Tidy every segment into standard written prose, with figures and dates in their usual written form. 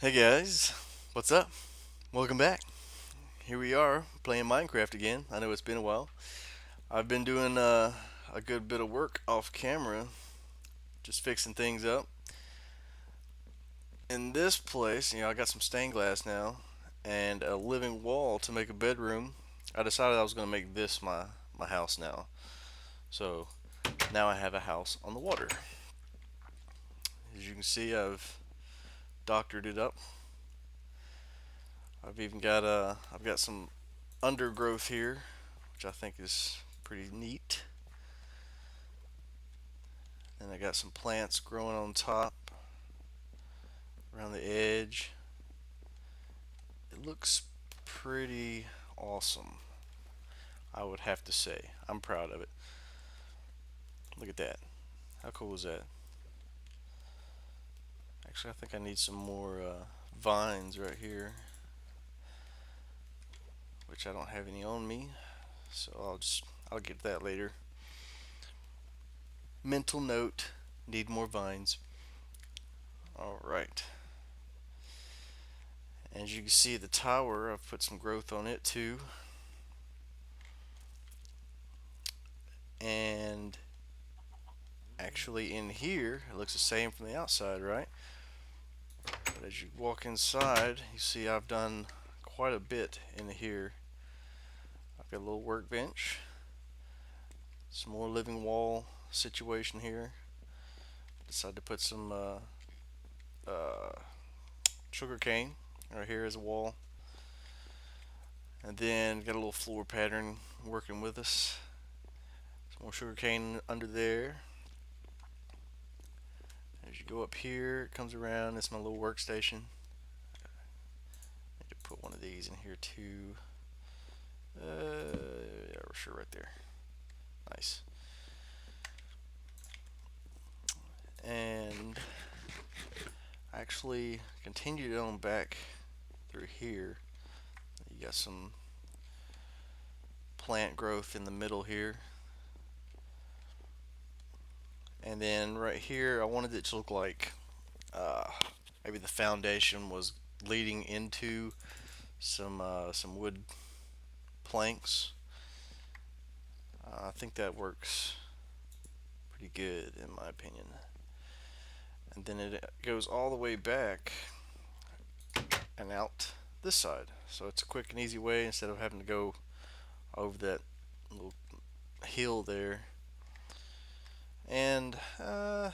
Hey guys, what's up? Welcome back. Here we are playing Minecraft again. I know it's been a while. I've been doing a good bit of work off camera, just fixing things up. In this place, I got some stained glass now and a living wall to make a bedroom. I decided I was going to make this my house now. So now I have a house on the water. As you can see, I've doctored it up. I've got some undergrowth here, which I think is pretty neat. And I got some plants growing on top, around the edge. It looks pretty awesome, I would have to say. I'm proud of it. Look at that. How cool is that? Actually, I think I need some more vines right here, which I don't have any on me. So I'll get that later. Mental note, need more vines. All right. As you can see, the tower, I've put some growth on it too. And actually in here, it looks the same from the outside, right? But as you walk inside, you see I've done quite a bit in here. I've got a little workbench, some more living wall situation here. Decided to put some uh, sugar cane right here as a wall. And then got a little floor pattern working with us. Some more sugar cane under there. As you go up here, it comes around. It's my little workstation. Need to put one of these in here too. Yeah, we're sure right there. Nice. And actually continued on back through here. You got some plant growth in the middle here. And then right here, I wanted it to look like uh, maybe the foundation was leading into some wood planks. I think that works pretty good in my opinion. And then it goes all the way back and out this side. So it's a quick and easy way instead of having to go over that little hill there. And I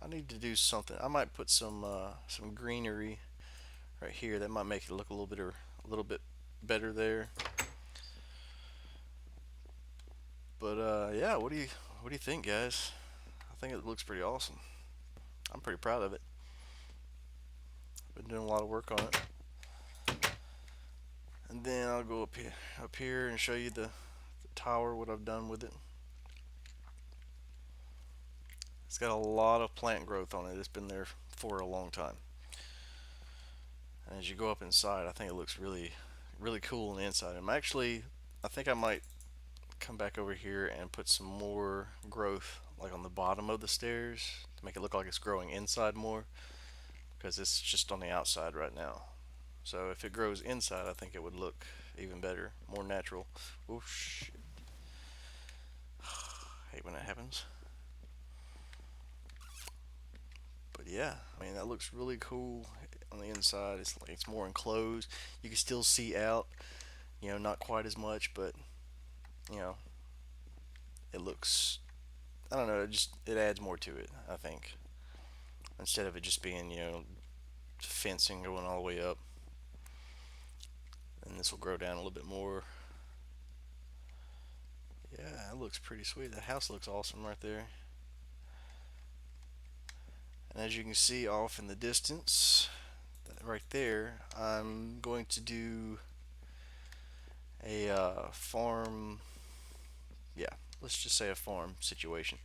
need to do something. I might put some greenery right here. That might make it look a little bit better there. But yeah, what do you think, guys? I think it looks pretty awesome. I'm pretty proud of it. Been doing a lot of work on it. And then I'll go up here and show you the tower, what I've done with it. It's got a lot of plant growth on it. It's been there for a long time. And as you go up inside, I think it looks really, really cool on the inside. I think I might come back over here and put some more growth like on the bottom of the stairs to make it look like it's growing inside more because it's just on the outside right now. So if it grows inside, I think it would look even better, more natural. Oh shit. I hate when that happens. But yeah, I mean that looks really cool on the inside. It's like it's more enclosed. You can still see out, not quite as much, but you know, it looks I don't know, it adds more to it, I think. Instead of it just being, fencing going all the way up. And this will grow down a little bit more. Yeah, it looks pretty sweet. The house looks awesome right there. And as you can see off in the distance, right there, I'm going to do a farm. Yeah, let's just say a farm situation.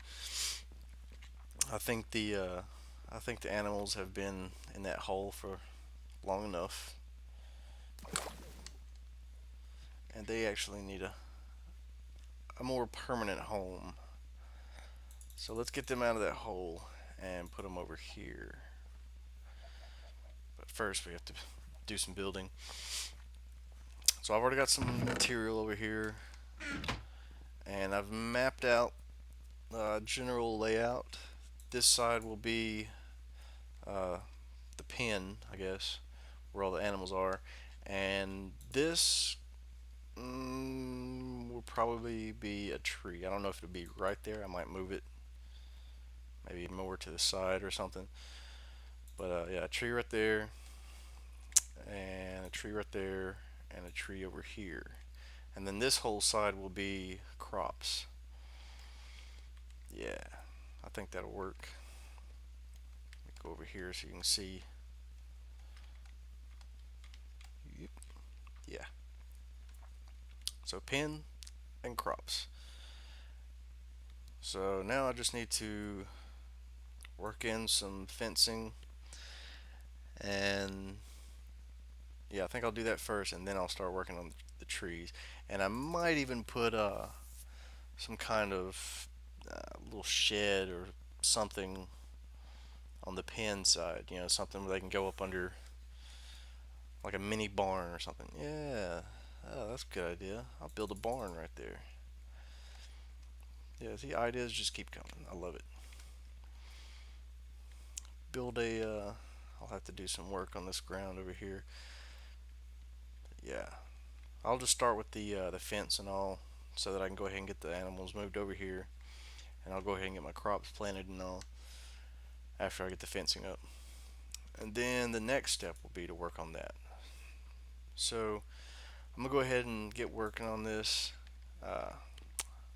I think the uh, I think the animals have been in that hole for long enough, and they actually need a more permanent home. So let's get them out of that hole and put them over here. But first, we have to do some building. So I've already got some material over here, and I've mapped out the general layout. This side will be uh, the pen, I guess, where all the animals are, and this will probably be a tree. I don't know if it'll be right there. I might move it maybe more to the side or something. But yeah, a tree right there, and a tree right there, and a tree over here. And then this whole side will be crops. Yeah, I think that'll work. Let me go over here so you can see. Yeah, so pen and crops. So now I just need to work in some fencing, and yeah, I think I'll do that first, and then I'll start working on the trees. And I might even put some kind of little shed or something on the pen side. You know, something where they can go up under, like a mini barn or something. Yeah, oh, that's a good idea. I'll build a barn right there. Yeah, the ideas just keep coming. I love it. Build a. I'll have to do some work on this ground over here. Yeah, I'll just start with the fence and all, so that I can go ahead and get the animals moved over here, and I'll go ahead and get my crops planted and all after I get the fencing up. And then the next step will be to work on that. So I'm gonna go ahead and get working on this. I'm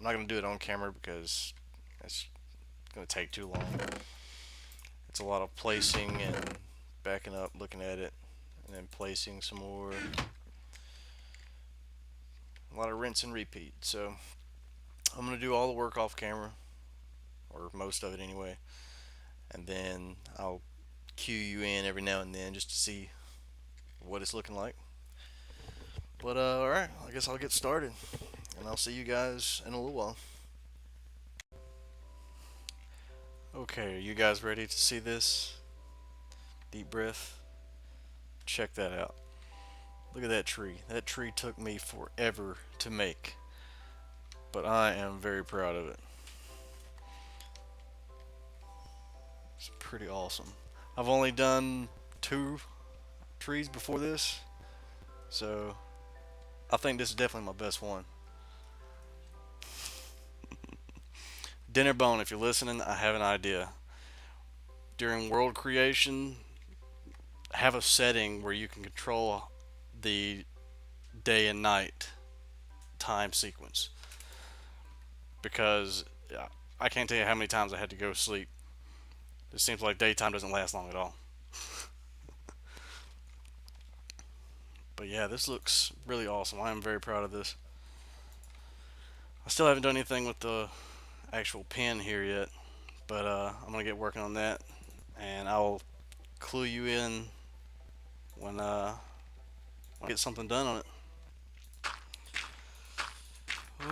not gonna do it on camera because it's gonna take too long. It's a lot of placing and backing up, looking at it, and then placing some more. A lot of rinse and repeat. So I'm gonna do all the work off camera, or most of it anyway, and then I'll cue you in every now and then just to see what it's looking like. But alright, I guess I'll get started, and I'll see you guys in a little while. Okay, are you guys ready to see this? Deep breath. Check that out. Look at that tree. That tree took me forever to make, but I am very proud of it. It's pretty awesome. I've only done 2 trees before this, so I think this is definitely my best one. Dinner Bone, if you're listening, I have an idea. During world creation, have a setting where you can control the day and night time sequence. Because I can't tell you how many times I had to go to sleep. It seems like daytime doesn't last long at all. But yeah, this looks really awesome. I am very proud of this. I still haven't done anything with the actual pen here yet, but I'm gonna get working on that, and I'll clue you in when I get something done on it.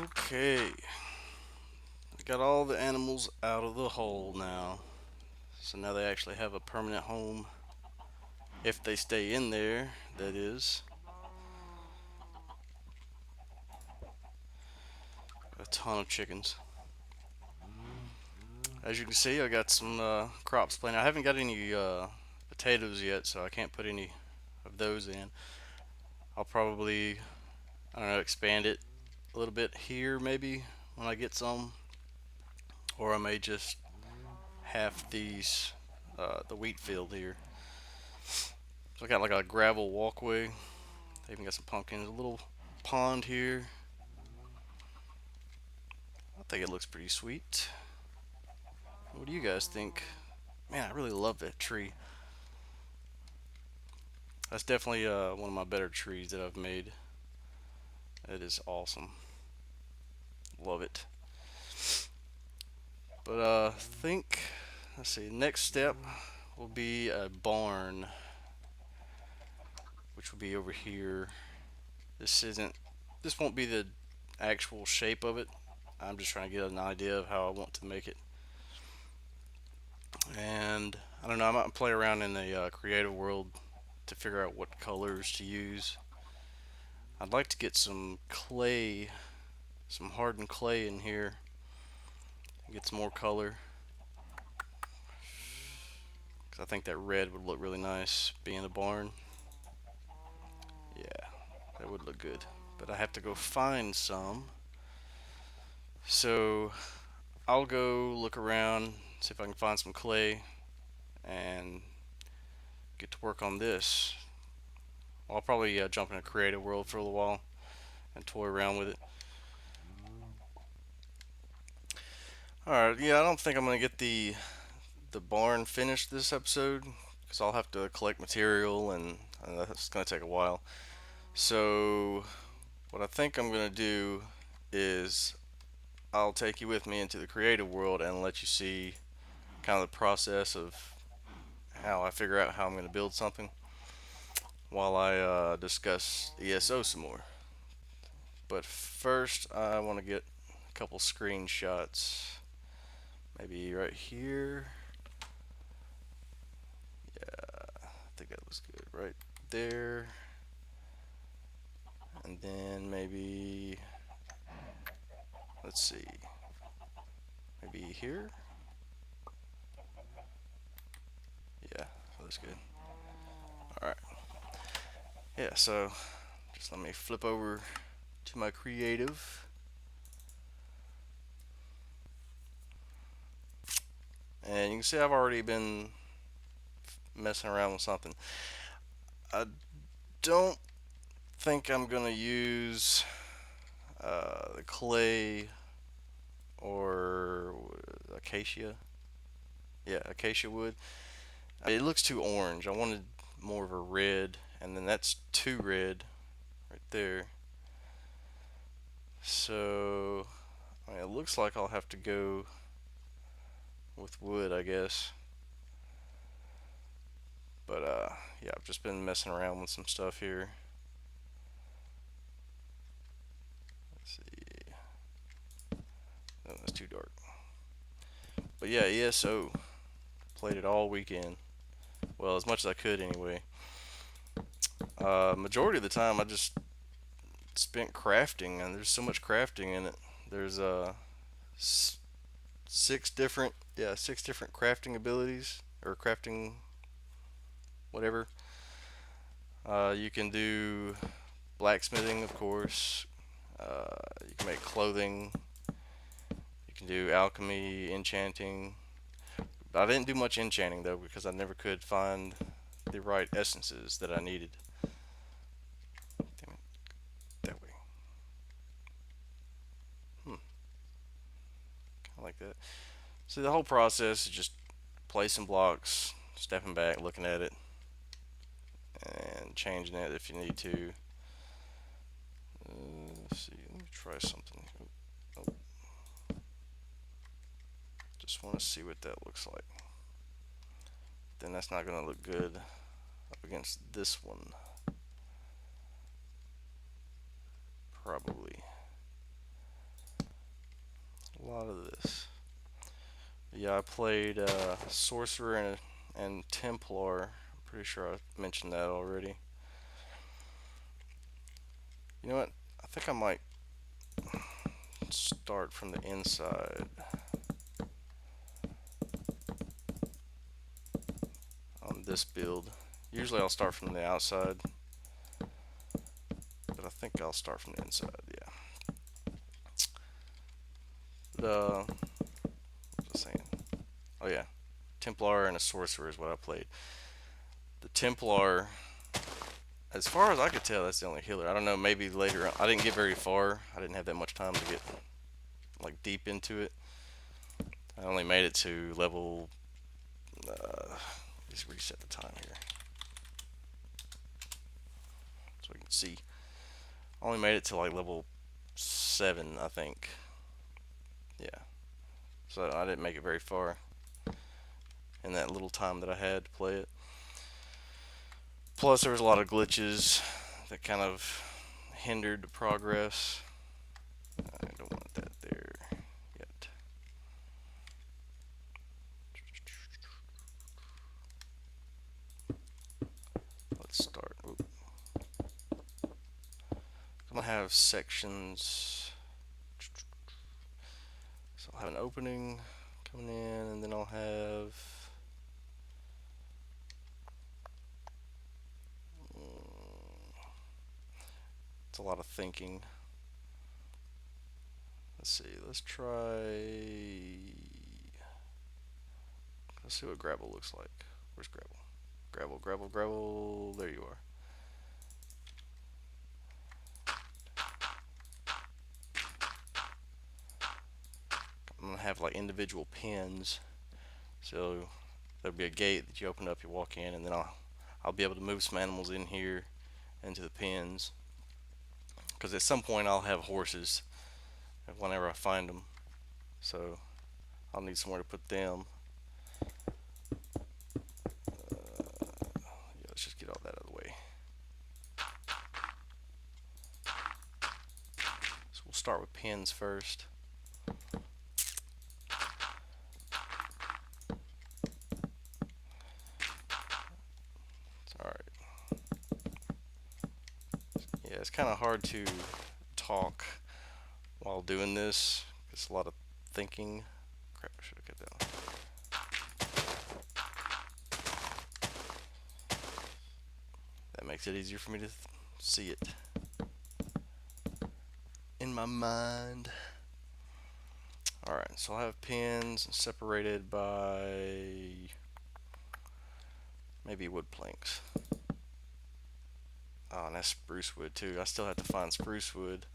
Okay, I got all the animals out of the hole now, so now they actually have a permanent home. If they stay in there, that is. A ton of chickens. As you can see, I got some crops planted. I haven't got any potatoes yet, so I can't put any of those in. I'll probably, I don't know, expand it a little bit here maybe when I get some, or I may just half these the wheat field here. So I got like a gravel walkway. I even got some pumpkins, a little pond here. I think it looks pretty sweet. What do you guys think? Man, I really love that tree. That's definitely one of my better trees that I've made. It is awesome. Love it. But think, let's see, next step will be a barn, which will be over here. This won't be the actual shape of it. I'm just trying to get an idea of how I want to make it. And I don't know, I might play around in the creative world to figure out what colors to use. I'd like to get some clay, some hardened clay in here, and get some more color. 'Cause I think that red would look really nice being a barn. Yeah, that would look good. But I have to go find some. So I'll go look around, see if I can find some clay, and get to work on this. I'll probably jump in a creative world for a little while and toy around with it. Alright, yeah, I don't think I'm gonna get the barn finished this episode because I'll have to collect material and that's gonna take a while. So what I think I'm gonna do is I'll take you with me into the creative world and let you see kind of the process of how I figure out how I'm gonna build something while I discuss ESO some more. But first, I want to get a couple screenshots. Maybe right here. Yeah, I think that looks good. Right there. And then maybe, let's see, maybe here. Yeah, that looks good. Alright. Yeah, so just let me flip over to my creative. And you can see I've already been messing around with something. I don't think I'm gonna use the clay or acacia. Yeah, acacia wood. It looks too orange. I wanted more of a red, and then that's too red right there. So I mean, it looks like I'll have to go with wood, I guess. But yeah, I've just been messing around with some stuff here. Let's see. No, that's too dark. But yeah, ESO. Played it all weekend. Well, as much as I could anyway. Majority of the time, I just spent crafting, and there's so much crafting in it. There's six different crafting abilities or crafting whatever. You can do blacksmithing, of course. You can make clothing. You can do alchemy, enchanting. I didn't do much enchanting though because I never could find the right essences that I needed. Damn it, that way. Kind of like that. So the whole process is just placing blocks, stepping back, looking at it, and changing it if you need to. Let's see, let me try something. Oh, just want to see what that looks like. Then that's not going to look good up against this one. Probably. A lot of this. Yeah, I played Sorcerer and Templar. I'm pretty sure I mentioned that already. You know what? I think I might start from the inside on this build. Usually I'll start from the outside, but I think I'll start from the inside, yeah. What was I saying? Oh yeah, Templar and a Sorcerer is what I played. The Templar, as far as I could tell, that's the only healer. I don't know, maybe later on. I didn't get very far. I didn't have that much time to get like deep into it. I only made it to level. Just reset the time here so we can see. I only made it to like level 7, I think. Yeah. So I didn't make it very far in that little time that I had to play it. Plus, there was a lot of glitches that kind of hindered the progress. I don't want that there yet. Let's I'm gonna have sections. So I'll have an opening coming in, and then I'll have it's a lot of thinking. Let's see. Let's see what gravel looks like. Where's gravel? Gravel, gravel, gravel. There you are. I'm gonna have like individual pins. So there'll be a gate that you open up, you walk in, and then I'll be able to move some animals in here into the pens. Because at some point I'll have horses whenever I find them. So I'll need somewhere to put them. Yeah, let's just get all that out of the way. So we'll start with pins first. Alright. Yeah, it's kind of hard to talk while doing this. It's a lot of thinking. Crap, I should have cut that one. That makes it easier for me to see it in my mind. Alright, so I'll have pins separated by maybe wood planks. Oh, and that's spruce wood too. I still have to find spruce wood.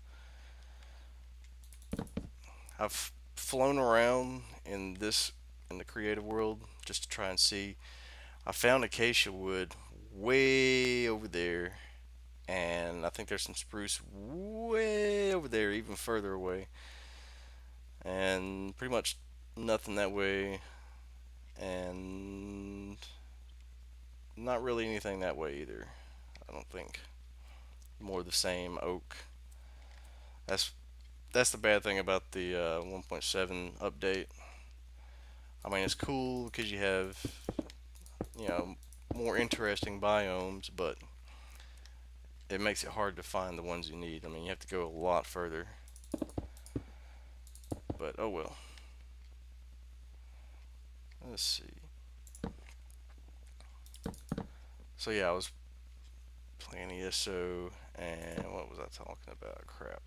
I've flown around in the creative world just to try and see. I found acacia wood way over there, and I think there's some spruce way over there, even further away, and pretty much nothing that way, and not really anything that way either. I don't think. More the same oak. That's that's the bad thing about the 1.7 update. I mean, it's cool because you have, you know, more interesting biomes, but it makes it hard to find the ones you need. I mean, you have to go a lot further. But oh well. Let's see. So yeah, I was playing ESO, and what was I talking about? Crap.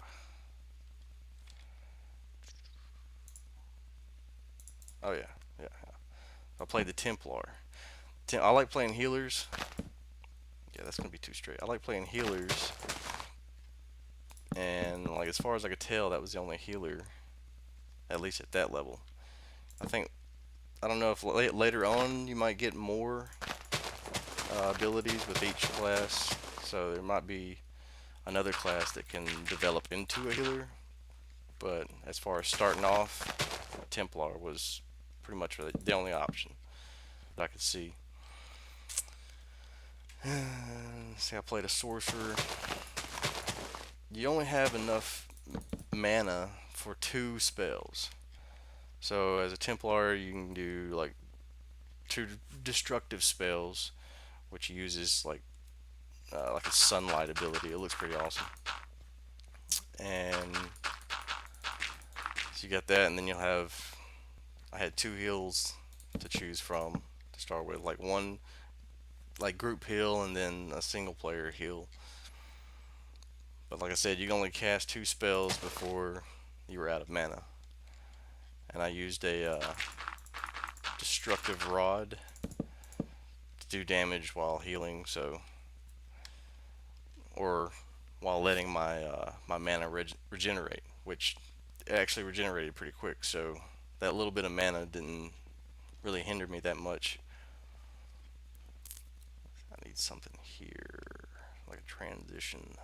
Oh yeah, yeah. I played the Templar. I like playing healers. Yeah, that's gonna be too straight. I like playing healers, and like as far as I could tell, that was the only healer, at least at that level. I think I don't know if later on you might get more abilities with each class, so there might be another class that can develop into a healer. But as far as starting off, Templar was pretty much the only option that I could see. See, I played a sorcerer. You only have enough mana for 2 spells. So as a Templar, you can do like 2 destructive spells, which uses like a sunlight ability. It looks pretty awesome. And so you got that, and then you'll have. I had 2 heals to choose from to start with, like one like group heal and then a single player heal. But like I said, you can only cast 2 spells before you were out of mana. And I used a destructive rod to do damage while healing, so or while letting my mana regenerate, which actually regenerated pretty quick. So that little bit of mana didn't really hinder me that much. I need something here, like a transition.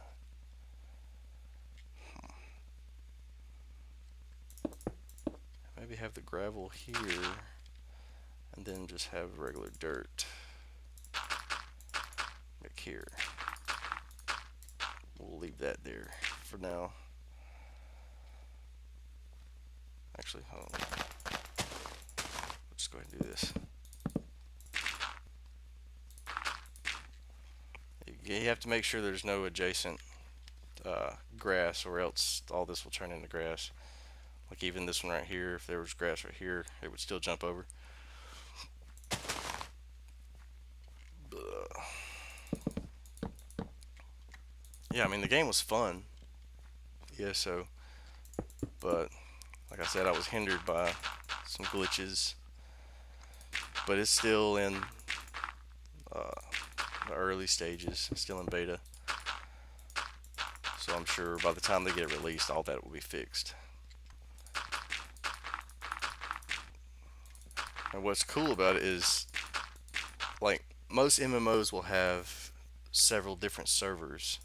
Maybe have the gravel here, and then just have regular dirt back here. We'll leave that there for now. Actually, hold on. Let's go ahead and do this. You have to make sure there's no adjacent grass, or else all this will turn into grass. Like even this one right here, if there was grass right here, it would still jump over. But, yeah, I mean the game was fun, ESO, but like I said, I was hindered by some glitches. But it's still in uh, the early stages, still in beta. So I'm sure by the time they get it released, all that will be fixed. And what's cool about it is, like, most MMOs will have several different servers.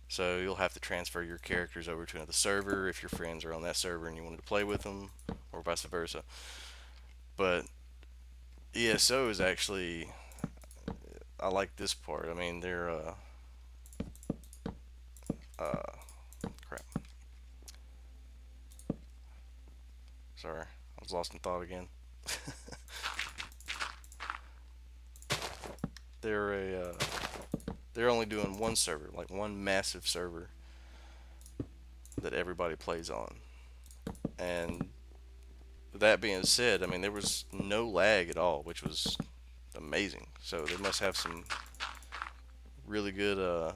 So you'll have to transfer your characters over to another server if your friends are on that server and you wanted to play with them, or vice versa. But ESO is actually, I like this part. I mean, they're, uh, crap. Sorry, I was lost in thought again. they're they're only doing one server, like one massive server that everybody plays on. And that being said, I mean there was no lag at all, which was amazing. So they must have some really good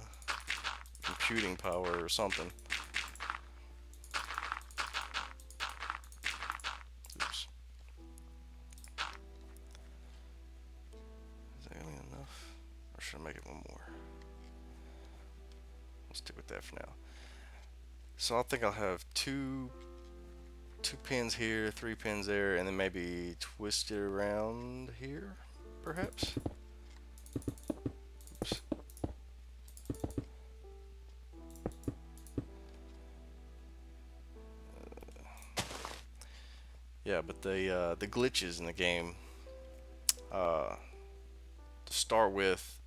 computing power or something. Oops. Is that gonna be enough? Or should I make it one more? Let's stick with that for now. So I think I'll have two pins here, three pins there, and then maybe twist it around here, perhaps. Oops. Yeah, but the glitches in the game. To start with,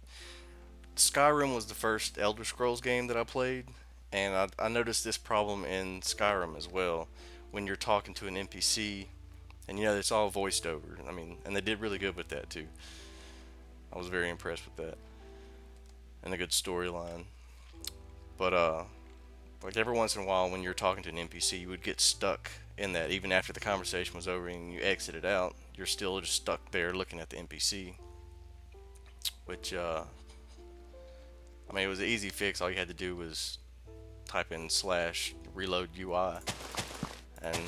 Skyrim was the first Elder Scrolls game that I played, and I noticed this problem in Skyrim as well. When you're talking to an NPC, and it's all voiced over. I mean, and they did really good with that too. I was very impressed with that, and a good storyline. But like every once in a while, when you're talking to an NPC, you would get stuck in that. Even after the conversation was over and you exited out, you're still just stuck there looking at the NPC. Which I mean, it was an easy fix. All you had to do was type in slash reload UI, and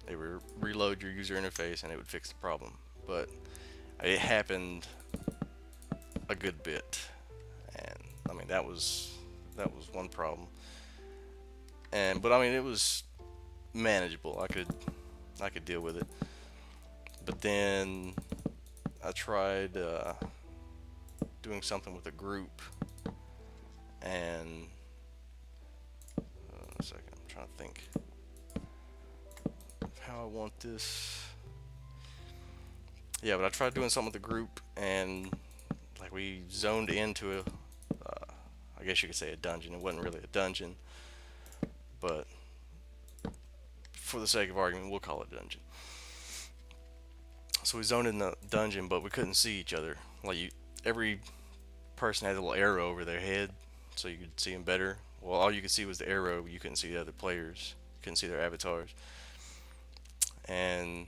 it would reload your user interface, and it would fix the problem. But it happened a good bit, and I mean that was one problem. And but I mean it was manageable. I could deal with it. But then I tried doing something with a group, and a second, I'm trying to think of how I want this. Yeah, but I tried doing something with the group, and like we zoned into I guess you could say a dungeon. It wasn't really a dungeon, but for the sake of argument, we'll call it a dungeon. So we zoned in the dungeon, but we couldn't see each other. Every person had a little arrow over their head, so you could see them better. Well, all you could see was the arrow. You couldn't see the other players. You couldn't see their avatars. And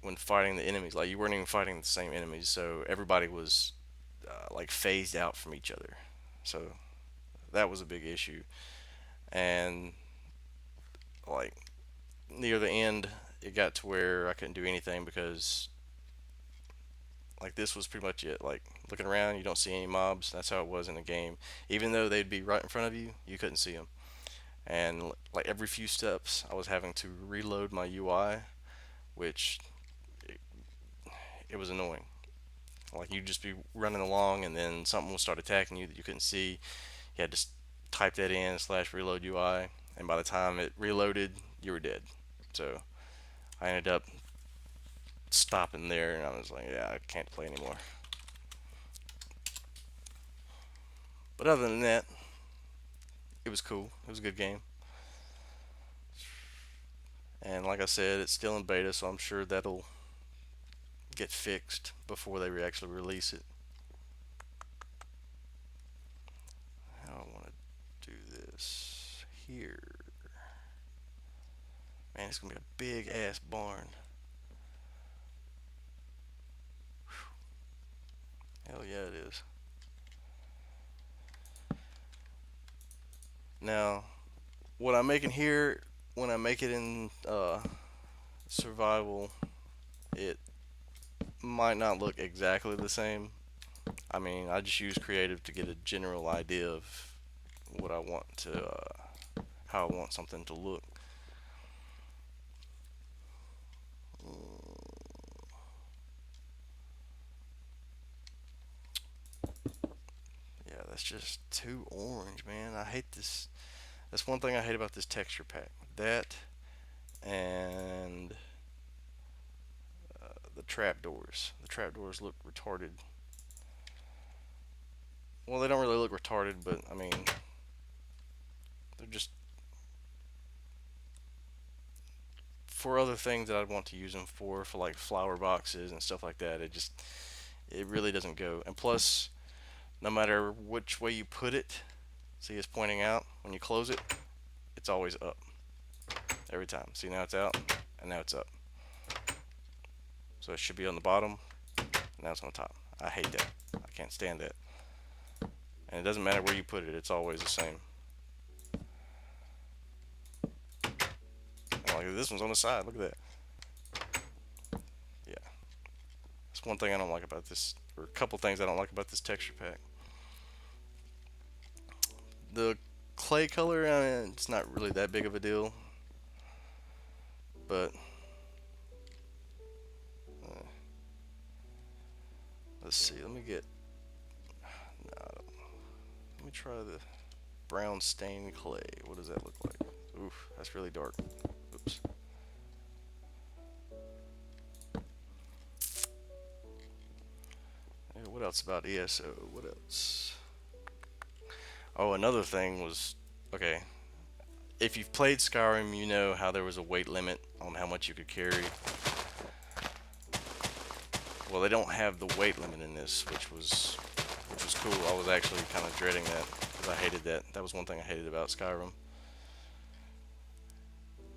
when fighting the enemies, like you weren't even fighting the same enemies, so everybody was like phased out from each other. So that was a big issue. And like near the end, it got to where I couldn't do anything because like this was pretty much it. Like looking around, you don't see any mobs. That's how it was in the game. Even though they'd be right in front of you, you couldn't see them. And like every few steps, I was having to reload my UI, which it, it was annoying. Like you'd just be running along, and then something would start attacking you that you couldn't see. You had to type that in slash reload UI, and by the time it reloaded, you were dead. So I ended up stopping there, and I was like, yeah, I can't play anymore. But other than that, it was cool. It was a good game. And like I said, it's still in beta, so I'm sure that'll get fixed before they actually release it. How I want to do it's gonna be a big ass barn. Hell yeah, it is. Now, what I'm making here, when I make it in survival, it might not look exactly the same. I mean, I just use creative to get a general idea of what I want to, how I want something to look. Yeah, that's just too orange, man. I hate this. That's one thing I hate about this texture pack. That and the trapdoors. The trapdoors look retarded. Well, they don't really look retarded, but I mean, they're just for other things that I'd want to use them for like flower boxes and stuff like that. It really doesn't go. And plus, no matter which way you put it, see it's pointing out when you close it, it's always up every time. See, now it's out and now it's up. So it should be on the bottom, and now it's on top. I hate that. I can't stand that. And it doesn't matter where you put it, it's always the same. And like this one's on the side, look at that. Yeah. That's one thing I don't like about this, or a couple things I don't like about this texture pack. The clay color, it's not really that big of a deal. But uh, let's see, let me get, no, let me try the brown stained clay. What does that look like? Oof, that's really dark. Oops. What else about ESO? What else? Oh, another thing was, okay, if you've played Skyrim, you know how there was a weight limit on how much you could carry. Well, they don't have the weight limit in this, which was cool. I was actually kind of dreading that because I hated that. That was one thing I hated about Skyrim.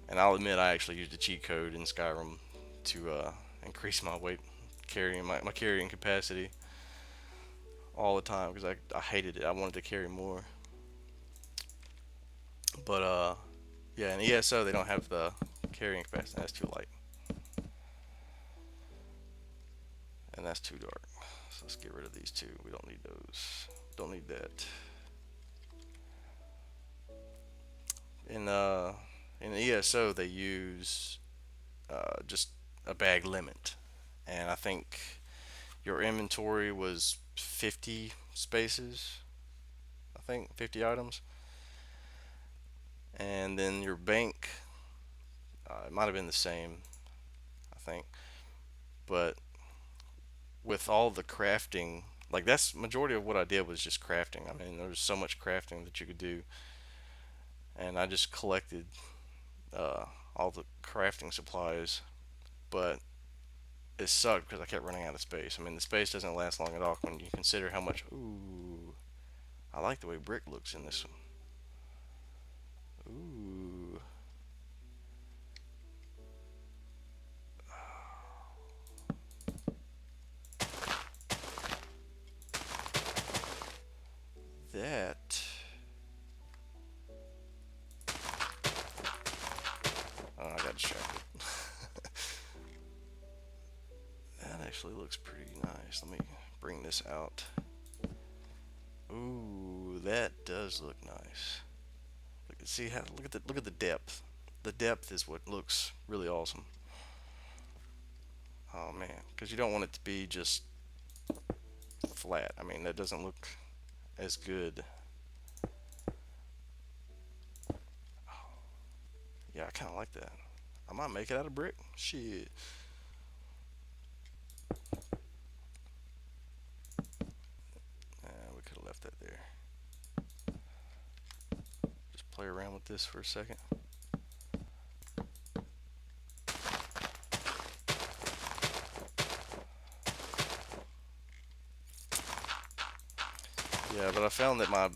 And I'll admit I actually used a cheat code in Skyrim to increase my weight carrying my carrying capacity all the time because I hated it. I wanted to carry more. But yeah, in ESO they don't have the carrying capacity. That's too light. And that's too dark. So let's get rid of these two. We don't need those. Don't need that. In ESO they use just a bag limit, and I think your inventory was 50 spaces. I think 50 items, and then your bank it might have been the same. I think, but with all the crafting, like that's majority of what I did was just crafting. I mean, there was so much crafting that you could do, and I just collected uh, all the crafting supplies. But it sucked because I kept running out of space. I mean, the space doesn't last long at all when you consider how much. Ooh, I like the way brick looks in this one. Ooh. That. Oh, I got distracted. That actually looks pretty nice. Let me bring this out. Ooh, that does look nice. See how look at the depth. The depth is what looks really awesome. Oh man, because you don't want it to be just flat. I mean, that doesn't look as good. Yeah, I kind of like that. I might make it out of brick. Shit. We could have left that there. Just play around with this for a second. Yeah, but I found that my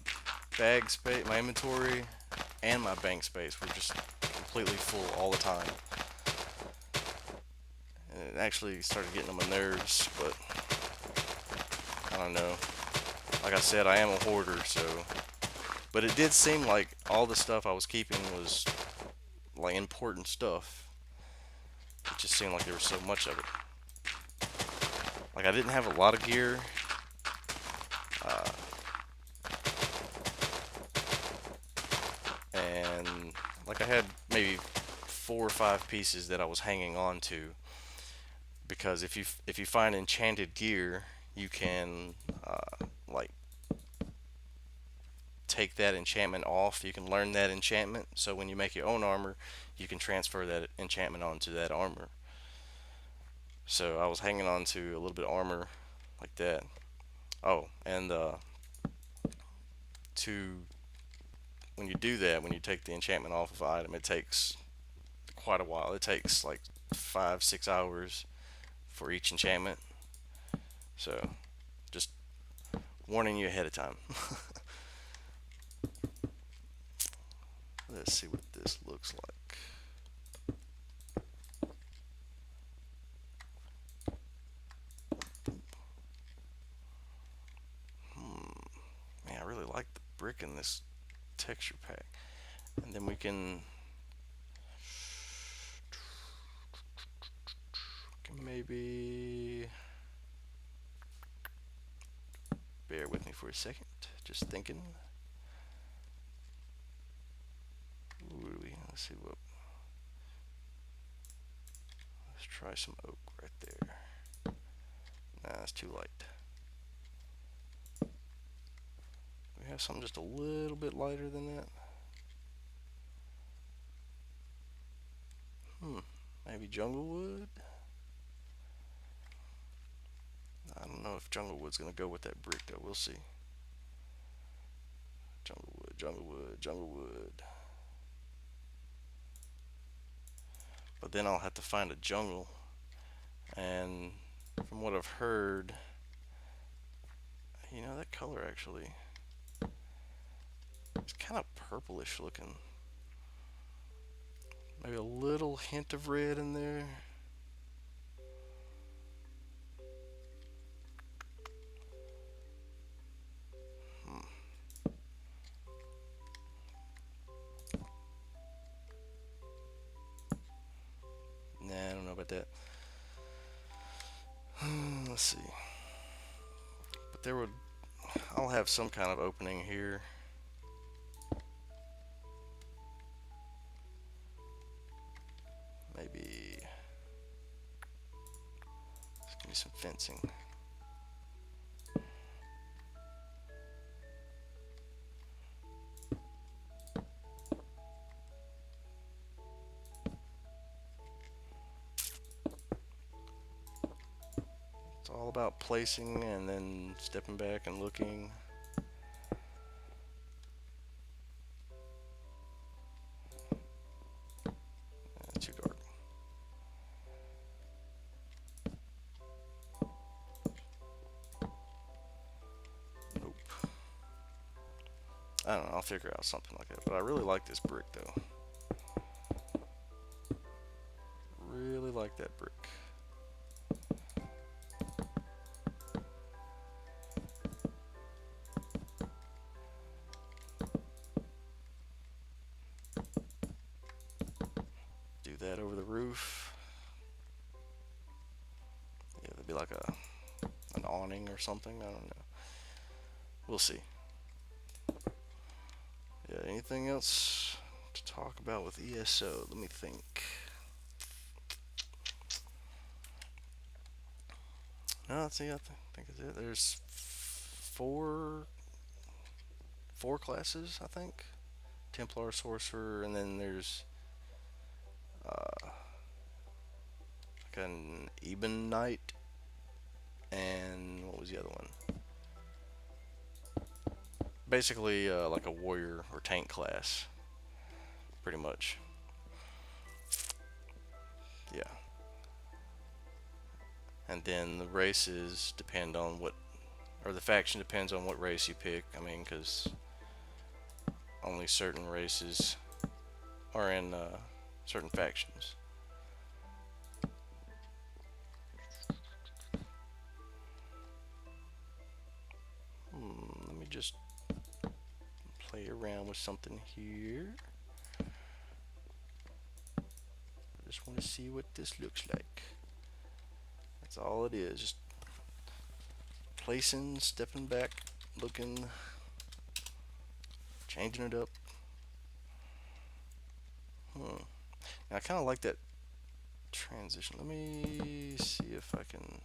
bag space, my inventory, and my bank space were just completely full all the time. And it actually started getting on my nerves, but I don't know. Like I said, I am a hoarder, so. But it did seem like all the stuff I was keeping was like important stuff. It just seemed like there was so much of it. Like I didn't have a lot of gear. Uh, and like I had maybe 4 or 5 pieces that I was hanging on to, because if you find enchanted gear, you can like take that enchantment off. You can learn that enchantment, so when you make your own armor, you can transfer that enchantment onto that armor. So I was hanging on to a little bit of armor like that. Oh, and to when you do that, when you take the enchantment off of an item, it takes quite a while. It takes like 5, 6 hours for each enchantment. So just warning you ahead of time. Let's see what this looks like. Man, I really like the brick in this texture pack. And then we can maybe bear with me for a second. Just thinking. Let's see what. Let's try some oak right there. Nah, that's too light. We have something just a little bit lighter than that. Maybe jungle wood. I don't know if jungle wood's gonna go with that brick though. We'll see. Jungle wood, jungle wood, jungle wood. But then I'll have to find a jungle, and from what I've heard, you know, that color actually, it's kind of purplish looking. Maybe a little hint of red in there. Nah, I don't know about that. Let's see. But there would, I'll have some kind of opening here. Maybe, let's give me some fencing. It's all about placing and then stepping back and looking. Too dark. Nope. I don't know, I'll figure out something like that. But I really like this brick though. Really like that brick. Do that over the roof. Yeah, there'd be like an awning or something. I don't know. We'll see. Yeah, anything else to talk about with ESO? Let me think. No, let's see. I think it's it. There's four classes, I think. Templar, Sorcerer, and then there's like an Eben Knight, and what was the other one? Basically, like a warrior or tank class, pretty much. Yeah. And then the races depend on what, or the faction depends on what race you pick. I mean, because only certain races are in certain factions. Let me just play around with something here. I just want to see what this looks like. That's all it is. Just placing, stepping back, looking, changing it up. Now, I kind of like that transition. Let me see if I can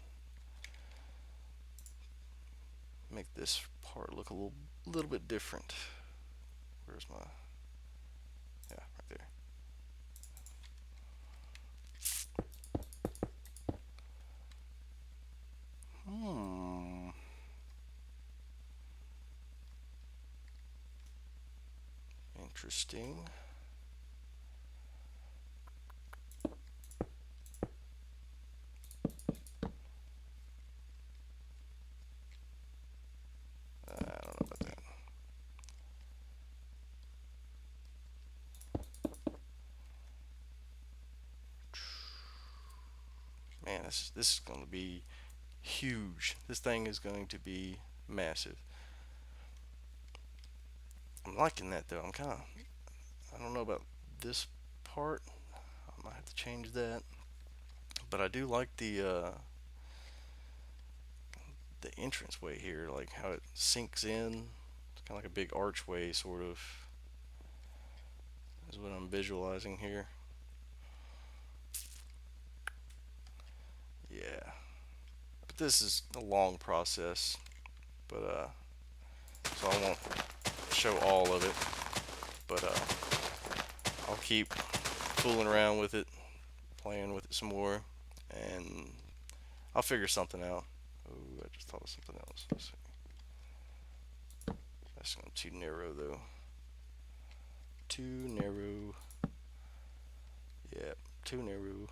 make this part look a little bit different. Where's my... Yeah, right there. Interesting. I don't know about that. Man, this is going to be huge. This thing is going to be massive. I'm liking that though. I don't know about this part. I might have to change that. But I do like the entranceway here, like how it sinks in. It's kind of like a big archway, sort of, is what I'm visualizing here. Yeah, but this is a long process. But so I won't show all of it. But I'll keep fooling around with it, playing with it some more, and I'll figure something out. Oh, I just thought of something else. Let's see. That's going too narrow though. Too narrow. Yep, too narrow.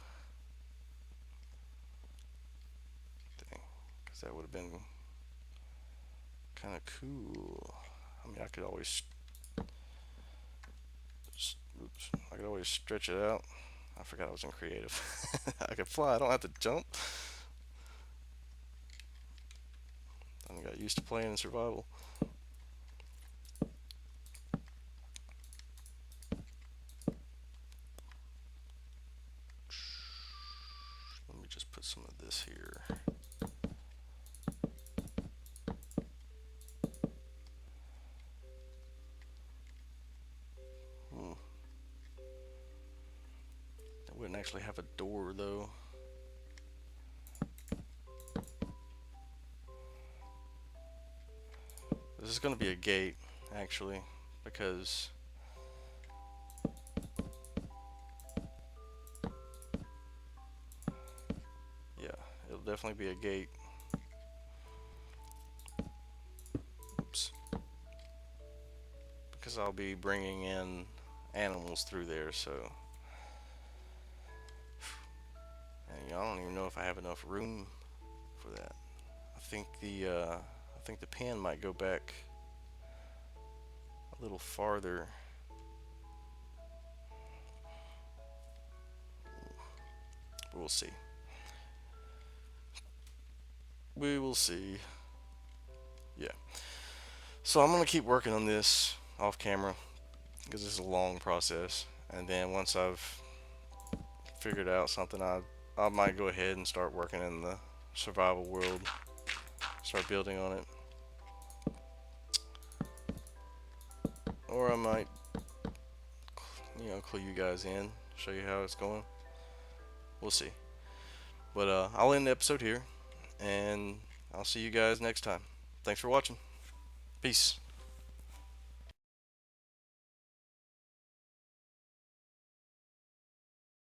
Dang, because that would have been kind of cool. I mean, I could always, oops, I could always stretch it out. I forgot I was in creative. I could fly. I don't have to jump. I got used to playing in survival. Let me just put some of this here. It wouldn't actually have a door though. This is going to be a gate, actually, because yeah, it'll definitely be a gate. Oops. Because I'll be bringing in animals through there, so. And I don't even know if I have enough room for that. I think the pen might go back a little farther. We'll see. We will see. Yeah. So I'm gonna keep working on this off camera because this is a long process. And then once I've figured out something, I might go ahead and start working in the survival world. Start building on it. Or I might, clue you guys in, show you how it's going. We'll see. But I'll end the episode here, and I'll see you guys next time. Thanks for watching. Peace.